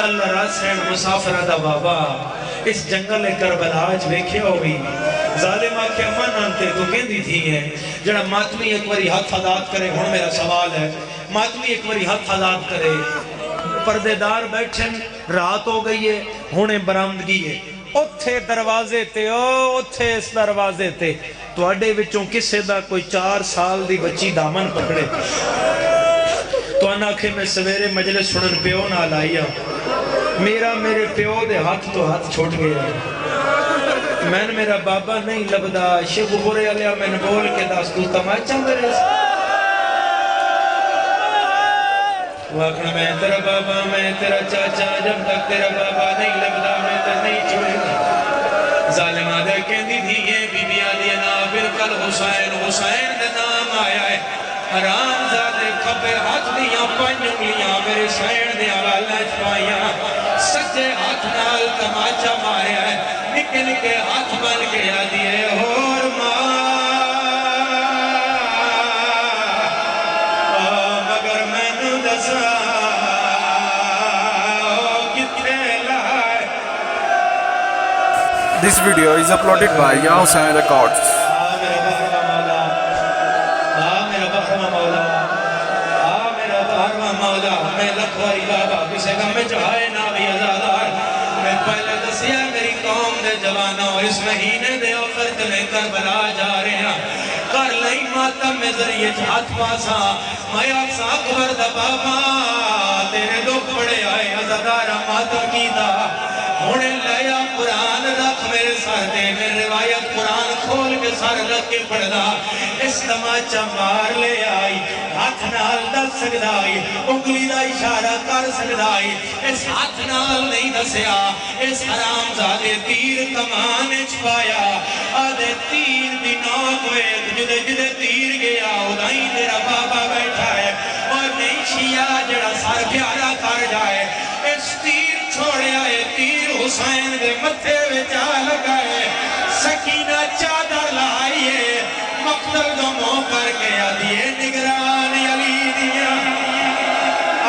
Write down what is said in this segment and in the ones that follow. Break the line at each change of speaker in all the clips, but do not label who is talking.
اللہ راسین مسافرہ دا بابا اس جنگل کربلا آج ویکھے ہوئی ظالمہ کے من آنتے تو کہندی تھی ہے جڑا ماتمی ایک وری حق حداد کرے ہون میرا سوال ہے ماتمی ایک وری حق حداد کرے پردے دار بیٹھن رات ہو گئی ہے ہونے برامدگی ہے اتھے دروازے تے اتھے اس دروازے تے تو اڈے وچوں کسے دا کوئی 4 سال دی بچی دامن پکڑے تو انا کہ میں سویرے مجلس سنن پیو نہ لائیا میرے پیو دے ہاتھ تو ہاتھ چھوٹ گیا میں نے میرا بابا نہیں لبدا شیخ بورے علیہ میں نے بول کے داس تو تماچا میرے واقعہ میں تیرا بابا میں تیرا چاچا جب تک تیرا بابا نہیں لبدا میں تر نہیں چھوڑے گا ظالم آدھے کہندی تھی یہ بی بی آدھی نابل کل حسین دے نام آیا ہے حرام زادے کھپے ہاتھ دیاں پنجنگلیاں میرے سین دے آلہ چھپائیاں سجے ہاتھ نال تماچا ماریا ہے نکے نکے ہاتھ بن کے آدھی ہے اور مگر میں نو دسا کتنے لائے.
This video is uploaded by Ya Hussain Records.
میں لکھواری بابا کسے کا میں چاہے نہ بھی ازادار میں پہلے دسیا میری قوم دے جوانوں اس مہینے دے وقت میں کربلا جا رہے ہیں کر لئی ماتم میں ذریعے ہاتھ پاسا میں اکسا اکبر دا بابا تیرے دکھ پڑے آئے ازادارہ ماتم کی دا ہونے لیا قرآن رکھ میرے سر دے میرے روایت قرآن کھول کے سر رکھ کے پڑھدا اس تماچا مار لے آئی ہاتھ نال دس سکدائی انگلی دا اشارہ کر سکدائی اس ہاتھ نال نہیں دسیا اس حرام زادے تیر کمانے چھپایا آدھے تیر دی نوک وید جدے جدے تیر گیا ادھائی تیرا بابا بیٹھا ہے اور نہیں شیعہ جڑا سار پیارا کر جائے اس تیر چھوڑے آئے تیر حسین دے متھے وچا لگائے سکینہ چادر لائیے مقتل دو مو کر کے آدھیے نگران علی دیا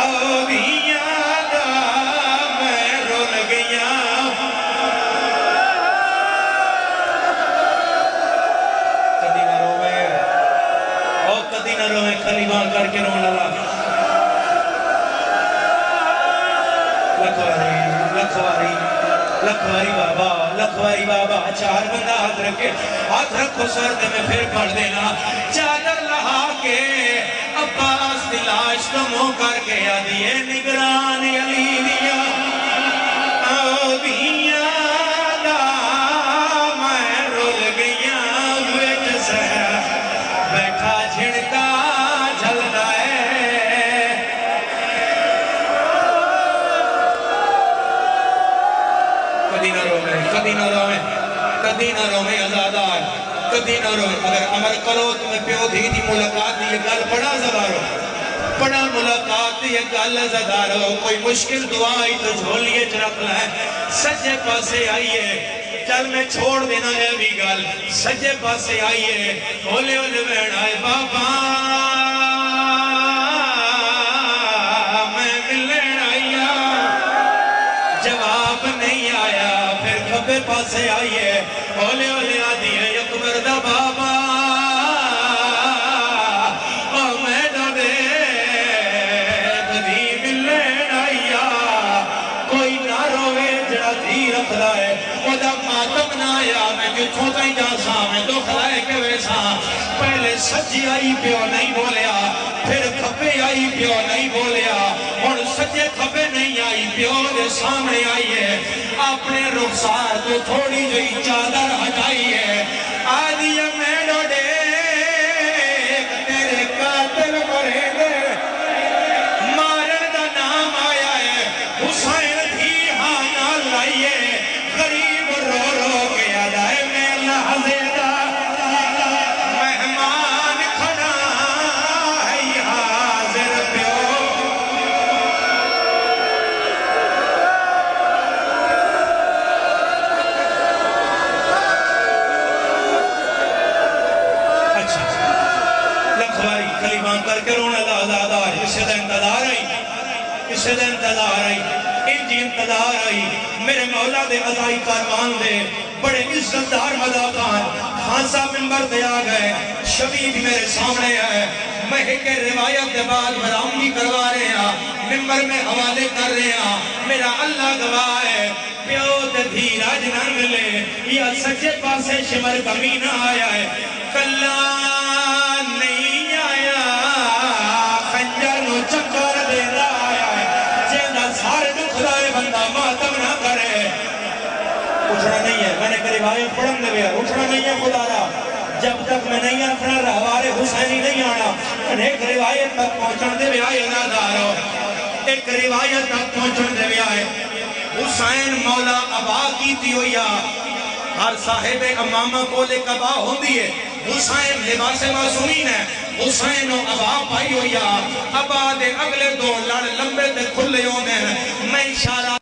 او دیا دا میں رول گیا کدی نہ روے او کدی نہ روے خلیبان کر کے رون اللہ لکھواری بابا چار بندہ ہاتھ رکھو سرد میں پھر پڑھ دینا چادر لہا کے عباس دلاش تو مو کر کے آدھیے نگران علی دیا او دیا دا میں رول گیا ویٹ سہر بیٹھا جھڑکا جھلنا کدی نہ روے ازادار کدی نہ روے اگر عمر کرو تمہیں پیو دھی دی ملاقات دی یہ گل بڑا زدارو بڑا ملاقات دی یہ گل زدارو کوئی مشکل دعائی تو جھولیے چرک لائے سجے پاسے آئیے چل میں چھوڑ دینا ہے بھی گل سجے پاسے آئیے بولے اولے بیڑ آئے بابا میں ملن آئیا جواب نہیں آیا کھبے پاسے آئیے اولے اولے آدھی ہے اکبر دا بابا او میں ڈوڑے بدھی ملین آئیا کوئی نہ روے جڑا دھی رکھ لائے او دا ماتم نہ آیا میں جتھوں تائیں جا سا میں دکھ لائے کے ویسا پہلے سجی آئی پیو نہیں بولیا پھر کھبے آئی پیو نہیں بولیا اور سجے کھبے نہیں آئی پیو دے سامنے آئیے اپنے رخسار تو تھوڑی جئی چادر ہٹائیے آدھیا میں ڈوڑے تیرے قاتل مرے دے مارن دا نام آیا ہے حسین بھی ہانا لائیے غریب رو رو کے آدھائے میں لحظے دا مہمان کھڑا ہے حاضر پیو کر کے رونا دا آزادار اسے دا انتظار آئی جی انتظار آئی میرے مولا دے عزائی کاروان دے بڑے عزتدار مداخان خان صاحب ممبر دے آ گئے شبیب میرے سامنے ہے میں ایک روایت کے بعد برامنی کروا رہے ہیں ممبر میں حوالے کر رہے ہیں میرا اللہ گواہ ہے پیو تے دھیراج نہ ملے یا سچے پاسے شمر کمینہ آیا ہے کلا نہیں آیا خنجر نو چکر دے رہا آیا ہے جینا سارے جو خدای بندہ ماتم نہ کرے اٹھنا نہیں ہے میں نے کہ روایت پڑھن دے گیا اٹھنا نہیں ہے خدا را جب تک میں نہیں اپنا رہوارے حسینی نہیں آنا ایک روایت تک پہنچن دے بھی آئے نادارو ایک روایت تک پہنچن دے بھی آئے حسین مولا عبا کیتی ہویا ہر صاحب امامہ کو لے کبا ہوندی ہے حسین لباس معصومین ہے حسین و عبا پائی ہویا عبا دے اگلے دو لڑ لمبے دے کھلے ہوندے ہیں میں اشارہ